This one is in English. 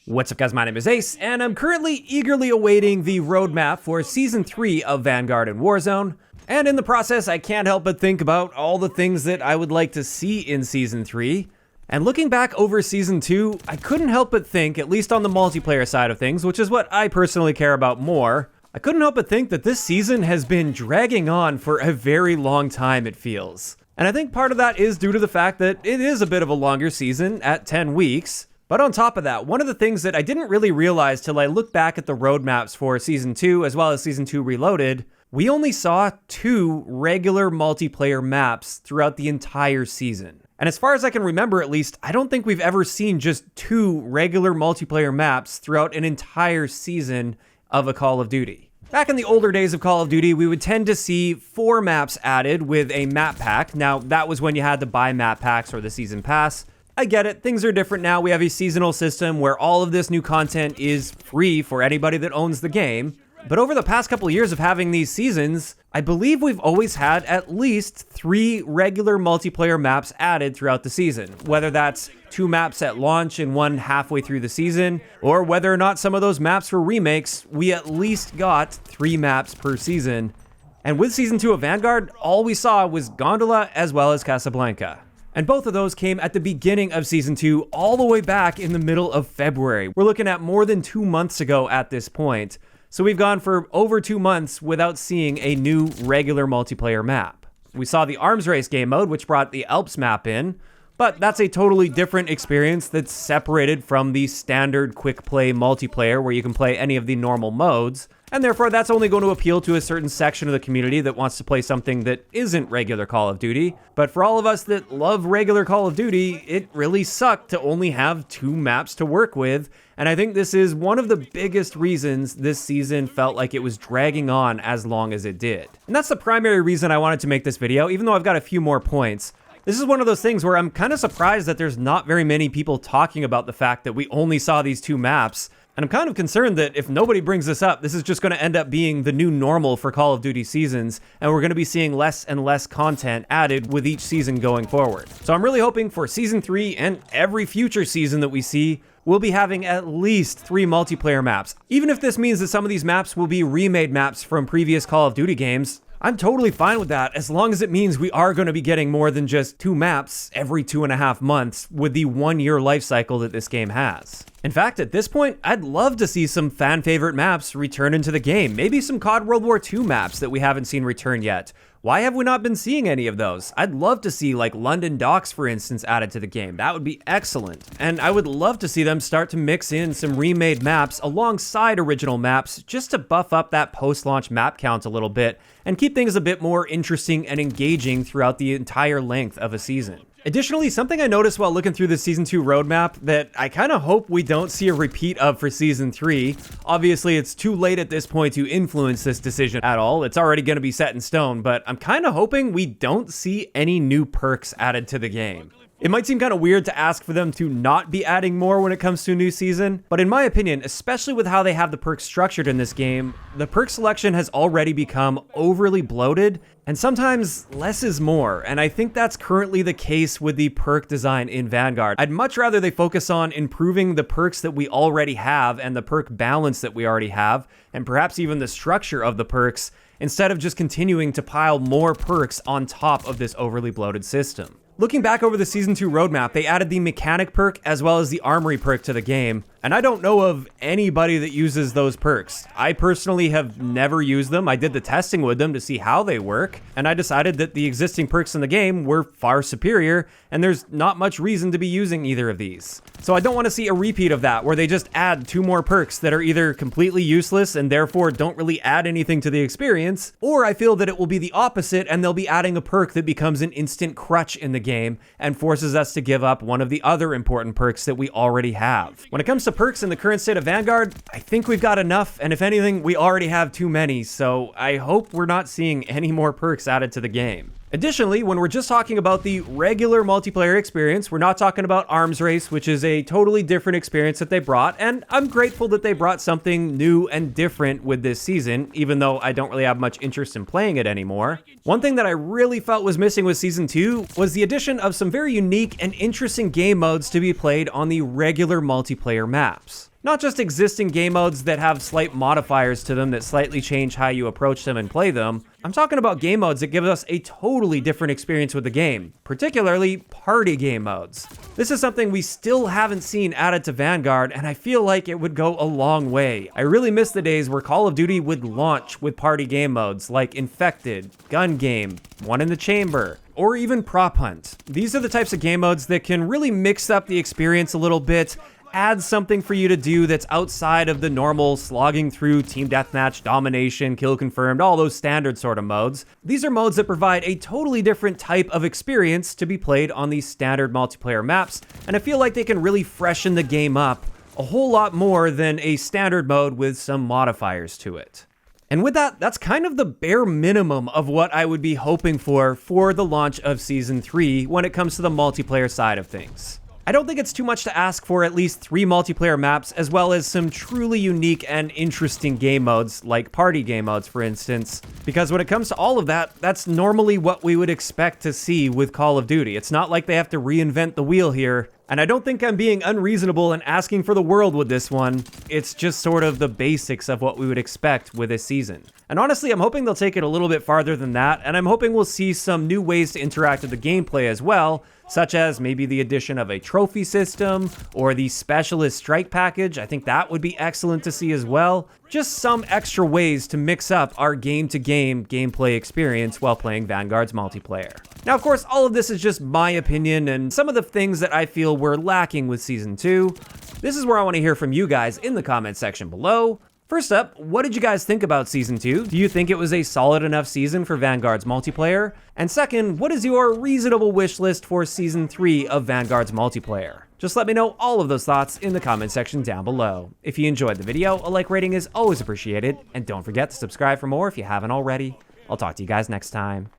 What's up guys, my name is Ace, and I'm currently eagerly awaiting the roadmap for Season 3 of Vanguard and Warzone, and in the process I can't help but think about all the things that I would like to see in Season 3. And looking back over Season 2, I couldn't help but think, at least on the multiplayer side of things, which is what I personally care about more, I couldn't help but think that this season has been dragging on for a very long time, it feels. And I think part of that is due to the fact that it is a bit of a longer season at 10 weeks. But on top of that, one of the things that I didn't really realize till I looked back at the roadmaps for Season 2 as well as Season 2 Reloaded, we only saw 2 regular multiplayer maps throughout the entire season. And as far as I can remember at least, I don't think we've ever seen just 2 regular multiplayer maps throughout an entire season of a Call of Duty. Back in the older days of Call of Duty, we would tend to see 4 maps added with a map pack. Now, that was when you had to buy map packs or the season pass. I get it, things are different now. We have a seasonal system where all of this new content is free for anybody that owns the game. But over the past couple of years of having these seasons, I believe we've always had at least 3 regular multiplayer maps added throughout the season. Whether that's 2 maps at launch and 1 halfway through the season, or whether or not some of those maps were remakes, we at least got 3 maps per season. And with Season 2 of Vanguard, all we saw was Gondola as well as Casablanca. And both of those came at the beginning of Season 2 all the way back in the middle of February. We're looking at more than 2 months ago at this point. So we've gone for over 2 months without seeing a new regular multiplayer map. We saw the Arms Race game mode, which brought the Alps map in, but that's a totally different experience that's separated from the standard quick play multiplayer where you can play any of the normal modes, and therefore that's only going to appeal to a certain section of the community that wants to play something that isn't regular Call of Duty. But for all of us that love regular Call of Duty, it really sucked to only have 2 maps to work with, and I think this is one of the biggest reasons this season felt like it was dragging on as long as it did. And that's the primary reason I wanted to make this video, even though I've got a few more points. This is one of those things where I'm kind of surprised that there's not very many people talking about the fact that we only saw these 2 maps. And I'm kind of concerned that if nobody brings this up, this is just going to end up being the new normal for Call of Duty seasons, and we're going to be seeing less and less content added with each season going forward. So I'm really hoping for Season 3 and every future season that we see, we'll be having at least 3 multiplayer maps. Even if this means that some of these maps will be remade maps from previous Call of Duty games, I'm totally fine with that, as long as it means we are going to be getting more than just 2 maps every 2.5 months with the 1-year life cycle that this game has. In fact, at this point, I'd love to see some fan favorite maps return into the game. Maybe some COD World War II maps that we haven't seen return yet. Why have we not been seeing any of those? I'd love to see like London Docks, for instance, added to the game. That would be excellent. And I would love to see them start to mix in some remade maps alongside original maps just to buff up that post-launch map count a little bit and keep things a bit more interesting and engaging throughout the entire length of a season. Additionally, something I noticed while looking through the Season 2 roadmap that I kind of hope we don't see a repeat of for Season 3. Obviously, it's too late at this point to influence this decision at all. It's already going to be set in stone, but I'm kind of hoping we don't see any new perks added to the game. It might seem kind of weird to ask for them to not be adding more when it comes to a new season, but in my opinion, especially with how they have the perks structured in this game, the perk selection has already become overly bloated, and sometimes less is more, and I think that's currently the case with the perk design in Vanguard. I'd much rather they focus on improving the perks that we already have and the perk balance that we already have, and perhaps even the structure of the perks, instead of just continuing to pile more perks on top of this overly bloated system. Looking back over the Season 2 roadmap, they added the Mechanic perk as well as the Armory perk to the game, and I don't know of anybody that uses those perks. I personally have never used them. I did the testing with them to see how they work, and I decided that the existing perks in the game were far superior, and there's not much reason to be using either of these. So I don't want to see a repeat of that, where they just add 2 more perks that are either completely useless and therefore don't really add anything to the experience, or I feel that it will be the opposite and they'll be adding a perk that becomes an instant crutch in the game and forces us to give up one of the other important perks that we already have. When it comes to perks in the current state of Vanguard, I think we've got enough, and if anything, we already have too many, so I hope we're not seeing any more perks added to the game. Additionally, when we're just talking about the regular multiplayer experience, we're not talking about Arms Race, which is a totally different experience that they brought, and I'm grateful that they brought something new and different with this season, even though I don't really have much interest in playing it anymore. One thing that I really felt was missing with Season 2 was the addition of some very unique and interesting game modes to be played on the regular multiplayer maps. Not just existing game modes that have slight modifiers to them that slightly change how you approach them and play them. I'm talking about game modes that give us a totally different experience with the game, particularly party game modes. This is something we still haven't seen added to Vanguard, and I feel like it would go a long way. I really miss the days where Call of Duty would launch with party game modes like Infected, Gun Game, One in the Chamber, or even Prop Hunt. These are the types of game modes that can really mix up the experience a little bit, add something for you to do that's outside of the normal slogging through team deathmatch, domination, kill confirmed, all those standard sort of modes. These are modes that provide a totally different type of experience to be played on these standard multiplayer maps, and I feel like they can really freshen the game up a whole lot more than a standard mode with some modifiers to it. And with that, that's kind of the bare minimum of what I would be hoping for the launch of Season 3 when it comes to the multiplayer side of things. I don't think it's too much to ask for at least 3 multiplayer maps, as well as some truly unique and interesting game modes, like party game modes, for instance. Because when it comes to all of that, that's normally what we would expect to see with Call of Duty. It's not like they have to reinvent the wheel here. And I don't think I'm being unreasonable and asking for the world with this one. It's just sort of the basics of what we would expect with this season. And honestly, I'm hoping they'll take it a little bit farther than that, and I'm hoping we'll see some new ways to interact with the gameplay as well, such as maybe the addition of a trophy system or the specialist strike package. I think that would be excellent to see as well. Just some extra ways to mix up our game-to-game gameplay experience while playing Vanguard's multiplayer. Now, of course, all of this is just my opinion and some of the things that I feel were lacking with Season 2. This is where I want to hear from you guys in the comment section below. First up, what did you guys think about Season 2? Do you think it was a solid enough season for Vanguard's multiplayer? And second, what is your reasonable wish list for Season 3 of Vanguard's multiplayer? Just let me know all of those thoughts in the comment section down below. If you enjoyed the video, a like rating is always appreciated, and don't forget to subscribe for more if you haven't already. I'll talk to you guys next time.